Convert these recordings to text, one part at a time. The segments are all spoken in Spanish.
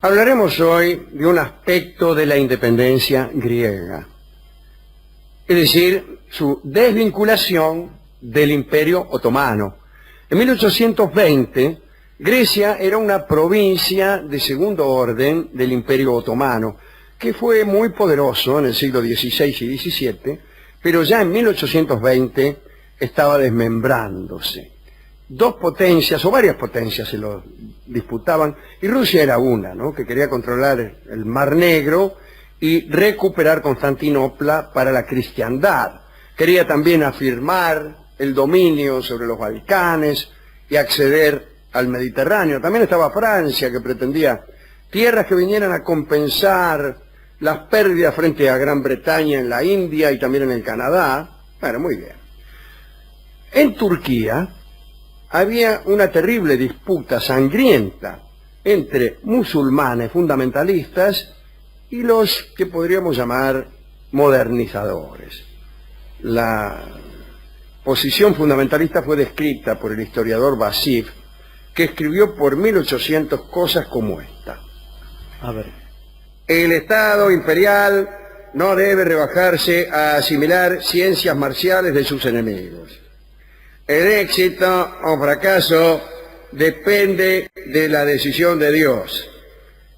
Hablaremos hoy de un aspecto de la independencia griega, es decir, su desvinculación del Imperio Otomano. En 1820, Grecia era una provincia de segundo orden del Imperio Otomano, que fue muy poderoso en el siglo XVI y XVII, pero ya en 1820 estaba desmembrándose. Dos potencias, o varias potencias, se lo disputaban, y Rusia era una, ¿no?, que quería controlar el Mar Negro y recuperar Constantinopla para la cristiandad. Quería también afirmar el dominio sobre los Balcanes y acceder al Mediterráneo. También estaba Francia, que pretendía tierras que vinieran a compensar las pérdidas frente a Gran Bretaña en la India y también en el Canadá. Bueno, muy bien. En Turquía había una terrible disputa sangrienta entre musulmanes fundamentalistas y los que podríamos llamar modernizadores. La posición fundamentalista fue descrita por el historiador Vasif, que escribió por 1800 cosas como esta. A ver. El Estado imperial no debe rebajarse a asimilar ciencias marciales de sus enemigos. El éxito o fracaso depende de la decisión de Dios.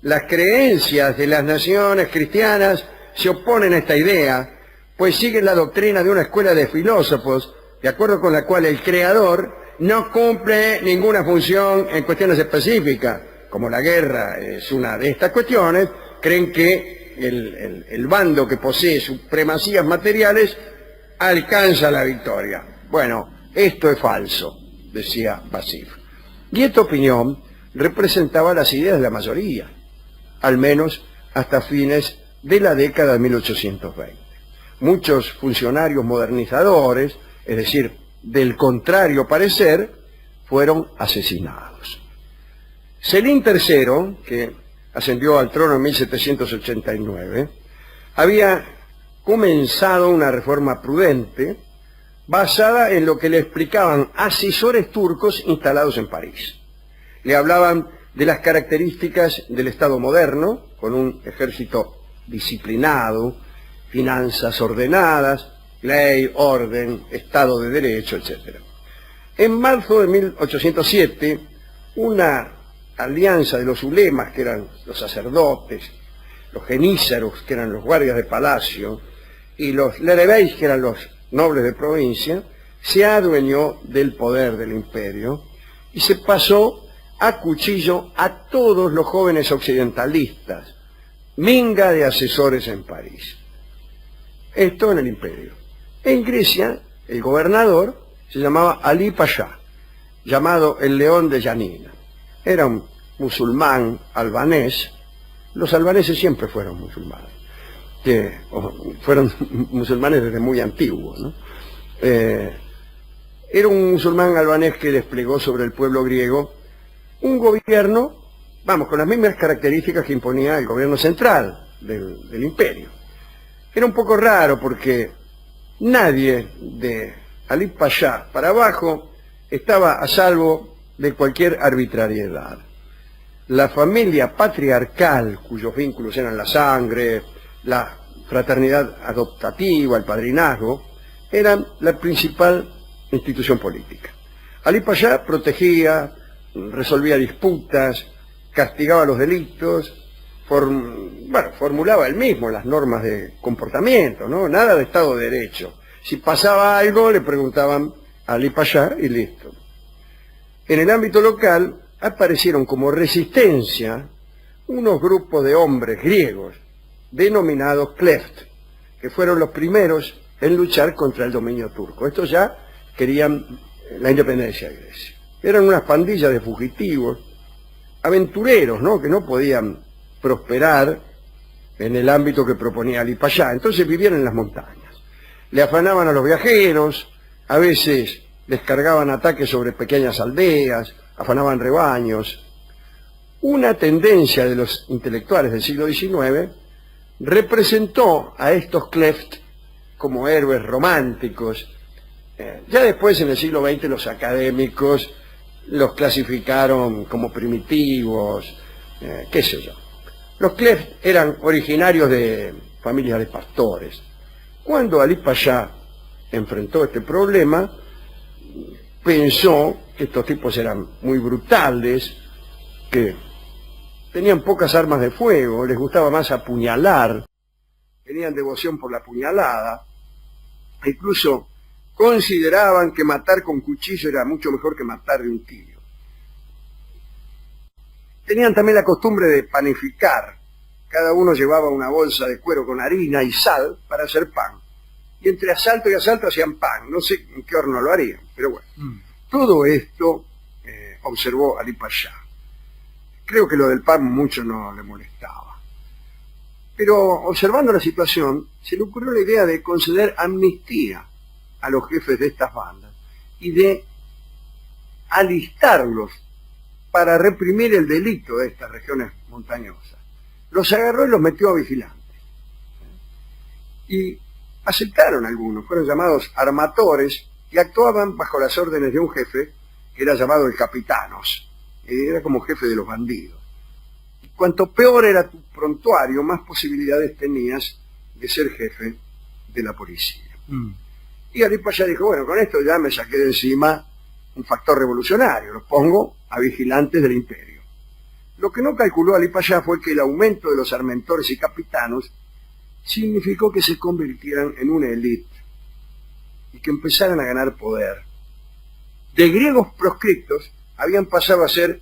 Las creencias de las naciones cristianas se oponen a esta idea, pues siguen la doctrina de una escuela de filósofos, de acuerdo con la cual el Creador no cumple ninguna función en cuestiones específicas. Como la guerra es una de estas cuestiones, creen que el bando que posee supremacías materiales alcanza la victoria. Bueno, esto es falso, decía Vasif. Y esta opinión representaba las ideas de la mayoría, al menos hasta fines de la década de 1820. Muchos funcionarios modernizadores, es decir, del contrario parecer, fueron asesinados. Selín III, que ascendió al trono en 1789, había comenzado una reforma prudente basada en lo que le explicaban asesores turcos instalados en París. Le hablaban de las características del Estado moderno, con un ejército disciplinado, finanzas ordenadas, ley, orden, Estado de Derecho, etc. En marzo de 1807, una alianza de los ulemas, que eran los sacerdotes, los genízaros, que eran los guardias de palacio, y los lerebeis, que eran los nobles de provincia, se adueñó del poder del imperio y se pasó a cuchillo a todos los jóvenes occidentalistas, minga de asesores en París. Esto en el imperio. En Grecia, el gobernador se llamaba Ali Pasha, llamado el León de Yanina. Era un musulmán albanés. Los albaneses siempre fueron musulmanes, que fueron musulmanes desde muy antiguos, ¿no? Era un musulmán albanés que desplegó sobre el pueblo griego un gobierno, con las mismas características que imponía el gobierno central del imperio. Era un poco raro porque nadie de Ali Pasha para abajo estaba a salvo de cualquier arbitrariedad. La familia patriarcal, cuyos vínculos eran la sangre, la fraternidad adoptativa, el padrinazgo, eran la principal institución política. Ali Pasha protegía, resolvía disputas, castigaba los delitos, formulaba él mismo las normas de comportamiento, ¿no? Nada de Estado de Derecho. Si pasaba algo, le preguntaban a Ali Pasha y listo. En el ámbito local aparecieron como resistencia unos grupos de hombres griegos denominados kleft, que fueron los primeros en luchar contra el dominio turco. Estos ya querían la independencia de Grecia. Eran unas pandillas de fugitivos, aventureros, ¿no?, que no podían prosperar en el ámbito que proponía Ali Pasha. Entonces vivían en las montañas. Le afanaban a los viajeros, a veces descargaban ataques sobre pequeñas aldeas, afanaban rebaños. Una tendencia de los intelectuales del siglo XIX representó a estos kleft como héroes románticos. Ya después, en el siglo XX, los académicos los clasificaron como primitivos, qué sé yo. Los Clefs eran originarios de familias de pastores. Cuando Ali Pasha enfrentó este problema, pensó que estos tipos eran muy brutales, que tenían pocas armas de fuego, les gustaba más apuñalar, tenían devoción por la puñalada, e incluso consideraban que matar con cuchillo era mucho mejor que matar de un tiro. Tenían también la costumbre de panificar. Cada uno llevaba una bolsa de cuero con harina y sal para hacer pan. Y entre asalto y asalto hacían pan. No sé en qué horno lo harían, pero bueno. Todo esto observó Ali Pasha. Creo que lo del pan mucho no le molestaba. Pero observando la situación, se le ocurrió la idea de conceder amnistía a los jefes de estas bandas y de alistarlos para reprimir el delito de estas regiones montañosas. Los agarró y los metió a vigilantes. Y aceptaron algunos, fueron llamados armatores y actuaban bajo las órdenes de un jefe que era llamado el capitanos. Era como jefe de los bandidos. Y cuanto peor era tu prontuario, más posibilidades tenías de ser jefe de la policía. Y Ali Pasha dijo, bueno, con esto ya me saqué de encima un factor revolucionario, los pongo a vigilantes del imperio. Lo que no calculó Ali Pasha fue que el aumento de los armentores y capitanos significó que se convirtieran en una élite y que empezaran a ganar poder. De griegos proscriptos habían pasado a ser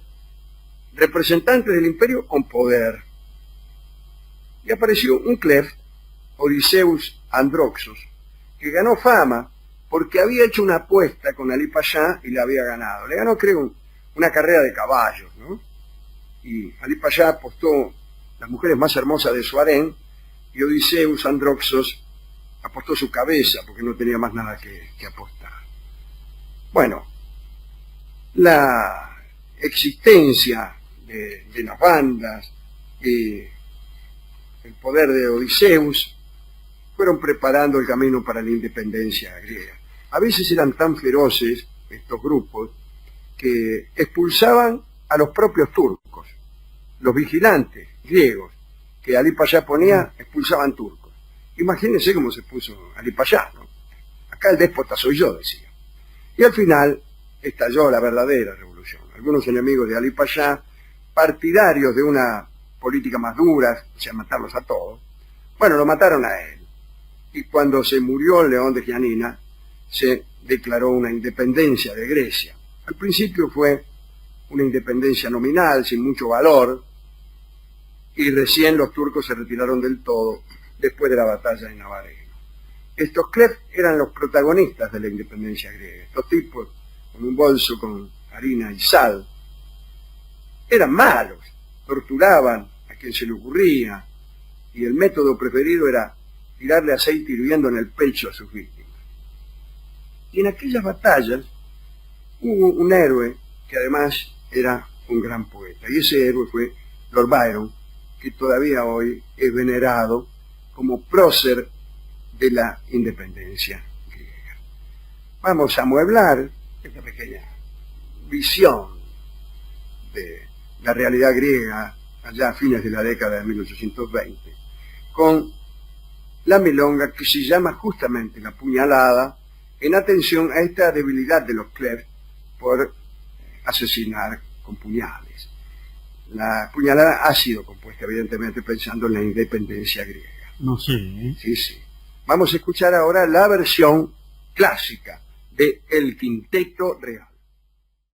representantes del imperio con poder. Y apareció un Clef, Odiseus Androxos, que ganó fama porque había hecho una apuesta con Ali Pasha y la había ganado. Le ganó, creo, una carrera de caballos, ¿no? Y Ali Pasha apostó las mujeres más hermosas de su harén y Odiseus Androxos apostó su cabeza porque no tenía más nada que apostar. Bueno, la existencia de las bandas y el poder de Odiseus fueron preparando el camino para la independencia griega. A veces eran tan feroces estos grupos que expulsaban a los propios turcos. Los vigilantes griegos que Ali Pasha ponía expulsaban turcos. Imagínense cómo se puso Ali Pasha, ¿no? Acá el déspota soy yo, decía. Y al final estalló la verdadera revolución. Algunos enemigos de Ali Pasha, partidarios de una política más dura, o sea, matarlos a todos, bueno, lo mataron a él. Y cuando se murió el León de Giannina, se declaró una independencia de Grecia. Al principio fue una independencia nominal, sin mucho valor, y recién los turcos se retiraron del todo después de la batalla de Navareno. Estos Clef eran los protagonistas de la independencia griega. Estos tipos, con un bolso con harina y sal, eran malos, torturaban a quien se le ocurría, y el método preferido era tirarle aceite hirviendo en el pecho a sus víctimas. Y en aquellas batallas hubo un héroe que además era un gran poeta, y ese héroe fue Lord Byron, que todavía hoy es venerado como prócer de la independencia griega. Vamos a amueblar esta pequeña visión de la realidad griega allá a fines de la década de 1820 con la milonga que se llama justamente La Puñalada, en atención a esta debilidad de los Clef por asesinar con puñales. La puñalada ha sido compuesta evidentemente pensando en la independencia griega. No sé, ¿eh? Sí, sí. Vamos a escuchar ahora la versión clásica de El Quinteto Real.